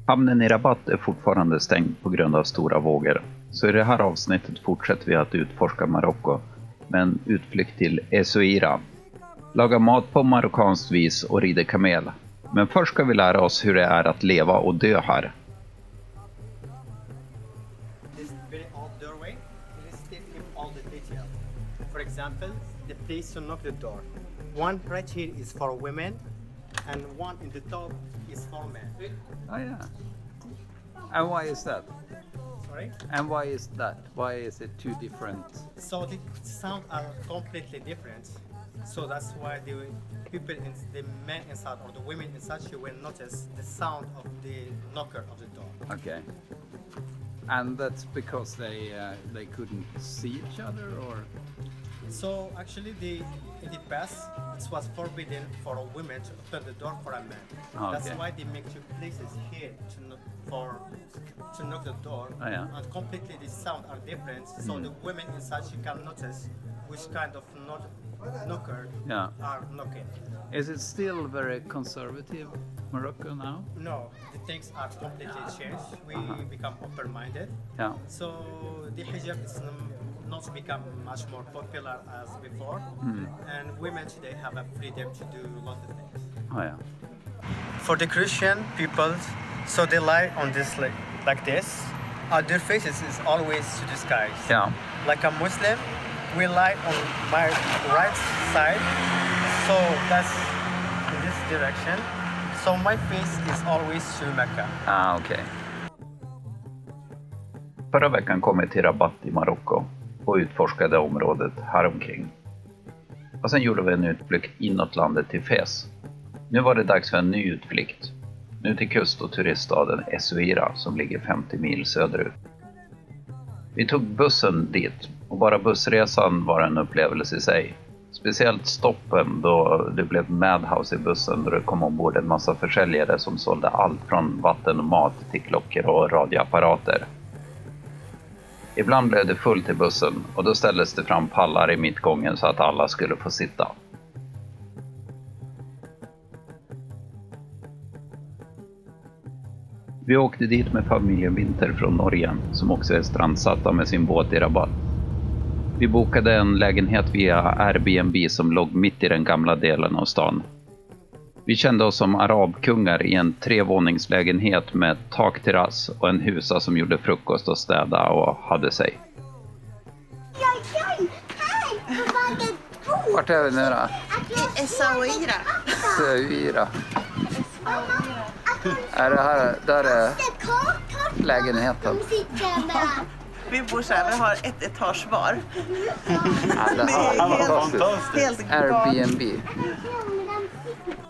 Hamnen i Rabat är fortfarande stängd på grund av stora vågor. Så i det här avsnittet fortsätter vi att utforska Marocko med en utflykt till Essaouira. Laga mat på marockanskt vis och rider kamel. Men först ska vi lära oss hur det är att leva och dö här. This very old doorway is still keep all the detail. For example, the place to knock the door. One right here is for women, and one in the top is for men. Oh yeah. And why is that? Sorry. And why is that? Why is it two different? So the sound are completely different. So that's why the people, the men inside or the women inside, you will notice the sound of the knocker of the door. Okay. And that's because they couldn't see each other, or? So actually, in the past, it was forbidden for a woman to open the door for a man. Oh, That's okay. why they make two places here to knock the door. Oh, yeah. And completely the sound are different. So the women inside, you can notice which kind of knocker Yeah. are knocking. Is it still very conservative Morocco now? No, the things are completely changed. We become open-minded. Yeah. So the hijab is not become much more popular as before, and women today have a freedom to do a lot of things. Oh yeah. For the Christian people, so they lie on this like this. Their faces is always to the skies. Yeah. Like a Muslim, we lie on my right side, so that's in this direction. So my face is always to Mecca. Ah, okej. Förra veckan kom jag till Rabat i Marocko och utforskade området häromkring. Och sen gjorde vi en utflykt inåt landet till Fez. Nu var det dags för en ny utflykt. Nu till kust- och turiststaden Essaouira som ligger 50 mil söderut. Vi tog bussen dit och bara bussresan var en upplevelse i sig. Speciellt stoppen då det blev madhouse i bussen då det kom ombord en massa försäljare som sålde allt från vatten och mat till klockor och radioapparater. Ibland blev det fullt i bussen och då ställdes det fram pallar i mittgången så att alla skulle få sitta. Vi åkte dit med familjen Winter från Norge som också är strandsatta med sin båt i Rabat. Vi bokade en lägenhet via Airbnb som låg mitt i den gamla delen av stan. Vi kände oss som arabkungar i en 3-våningslägenhet med takterrass och en husa som gjorde frukost och städa och hade sig. Vart är vi nu då? Essaouira. Essaouira. Är det här, där är lägenheten? Vi bor så här, vi har ett etage var. Ja, det här är fantastiskt. Helt galet. Airbnb.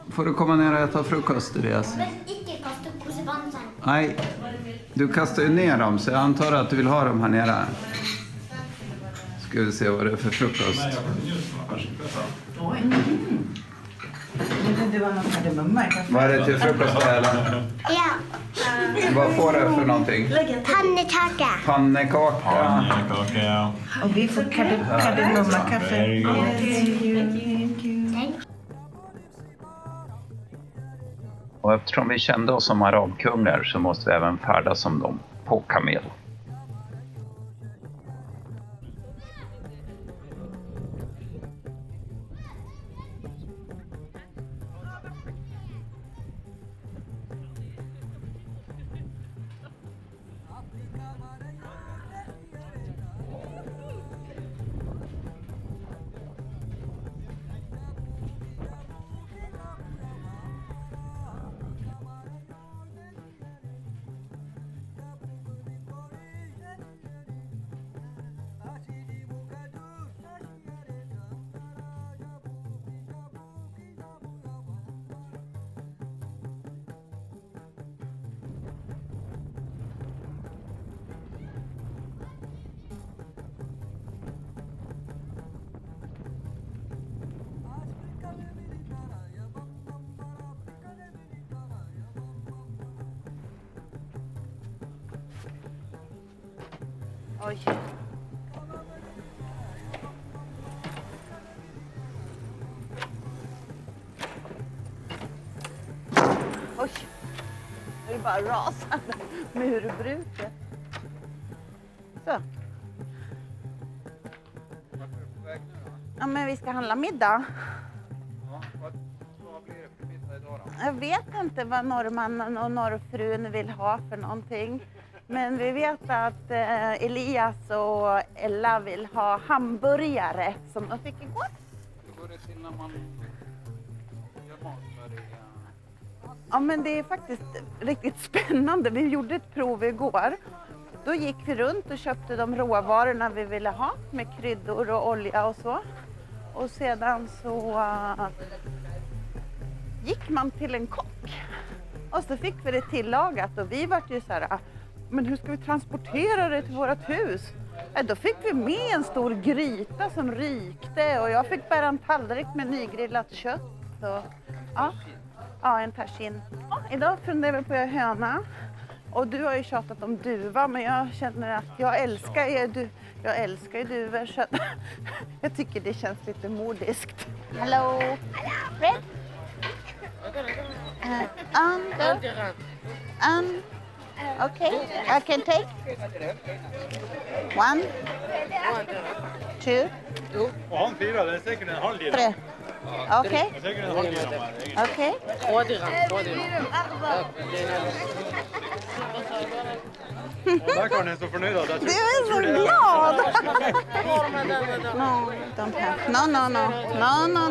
Får du komma ner och äta frukost, Elias? Men ikke kaste kosevansen. Nej, du kastar ju ner dem så jag antar att du vill ha dem här nere. Ska vi se vad det är för frukost. Vad är det till frukost eller? Ja, Vad får du för någonting? pannekaka. Pannekaka. Pannekaka, ja. Och vi får kardemummakaffe. Och eftersom vi kände oss som arabkungar så måste vi även färdas som dem på kamel. Oj. Oj. blir bara rasande murbruket. Så. Vart är du på väg nu då? Ja, men vi ska handla middag. Ja, vad blir det för middag idag då? Jag vet inte vad norrmannen och norrfrun vill ha för någonting. Men vi vet att Elias och Ella vill ha hamburgare som de fick igår. Hur går det till när man gör mat för det? Ja, men det är faktiskt riktigt spännande. Vi gjorde ett prov igår. Då gick vi runt och köpte de råvarorna vi ville ha med kryddor och olja och så. Och sedan så gick man till en kock. Och så fick vi det tillagat och vi var ju så här, men hur ska vi transportera det till vårt hus? Då fick vi med en stor gryta som rykte och jag fick bära en tallrik med nygrillat kött. Och, ja, en tagine. Idag funderar vi på att göra höna. Och du har ju tjatat om duva, men jag känner att jag älskar ju duvor så jag tycker det känns lite modiskt. Hello. Red? Okay, I can take. 1, 2, Och han firar, det är säkert en halv liter. 3. Okej. Det är säkert en halv liter. Okej. Där kan den så förnöjd att Du är så glad! No, don't have.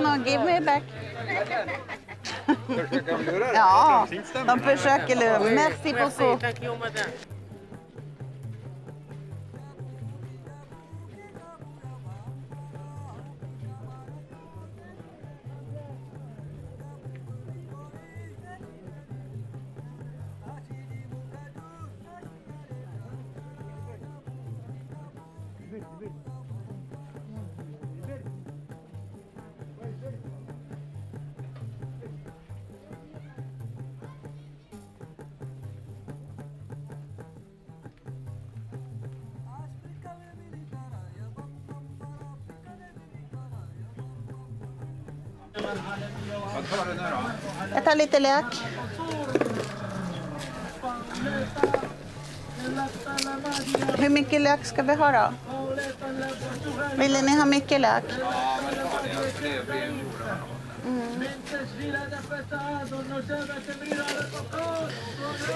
No, give me back. Ja, de försöker lura. Merci beaucoup. Vad tar du nu då? Jag tar lite lök. Hur mycket lök ska vi ha då? Vill ni ha mycket lök? Ja, men ta det. Det blir en god.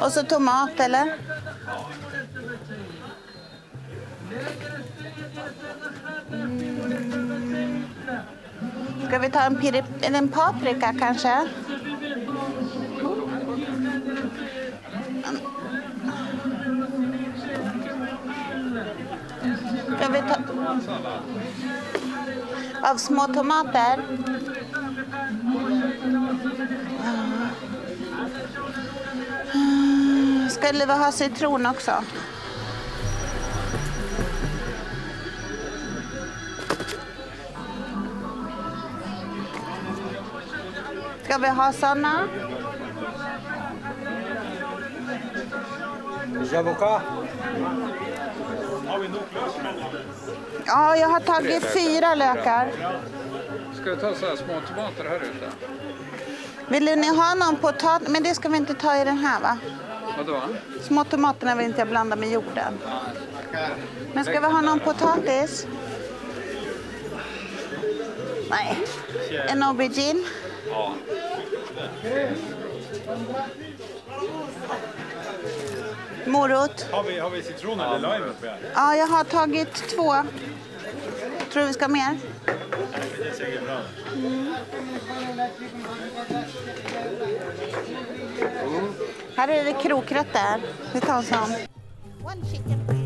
Och så tomat eller? Ska vi ta en paprika kanske? Ska vi ta av små tomater? Skulle vi ha citron också? Ska vi ha såna? Javoka. Har vi nog lösning? Ja, jag har tagit 4 lökar. Ska du ta så här små tomater här ute? Vill ni ha någon potatis? Men det ska vi inte ta i den här va? Vadå? Små tomaterna vill inte jag blanda med jorden. Men ska vi ha någon potatis? Nej. En aubergine? Ja. Morot? Har vi citron eller lime uppe här? Ja, jag har tagit 2. Tror du vi ska ha mer? Det är säkert bra. Här är det krokrötter. Vi tar en sån. One chicken please.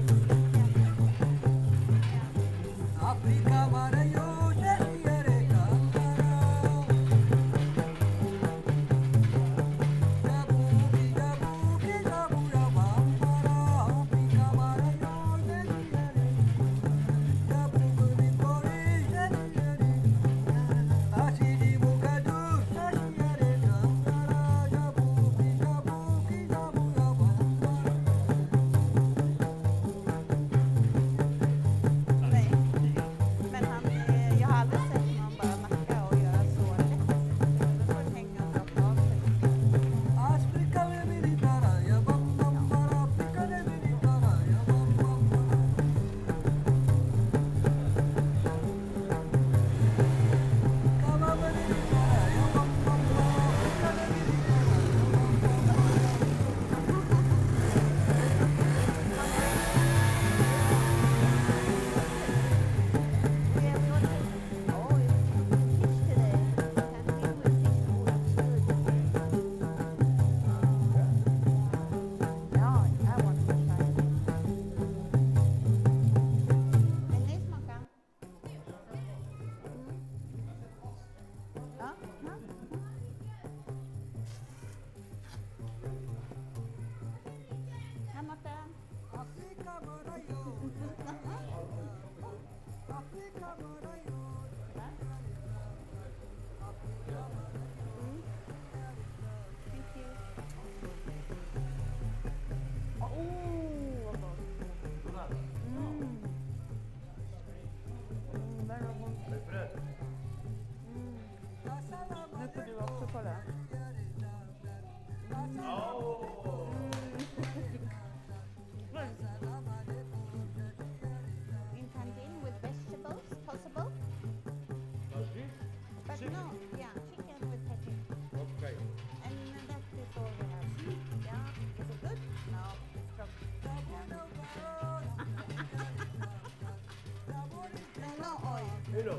1 hour,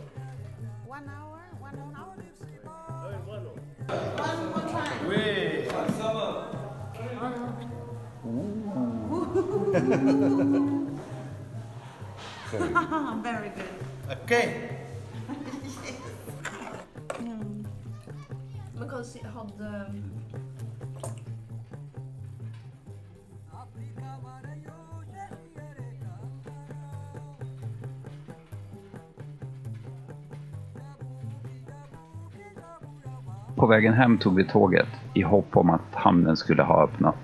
1 hour. Very good. Okay. Because it had På vägen hem tog vi tåget i hopp om att hamnen skulle ha öppnat.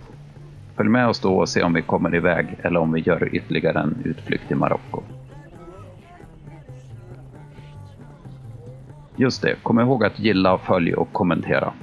Följ med oss då och se om vi kommer iväg eller om vi gör ytterligare en utflykt till Marocko. Just det, kom ihåg att gilla, följ och kommentera.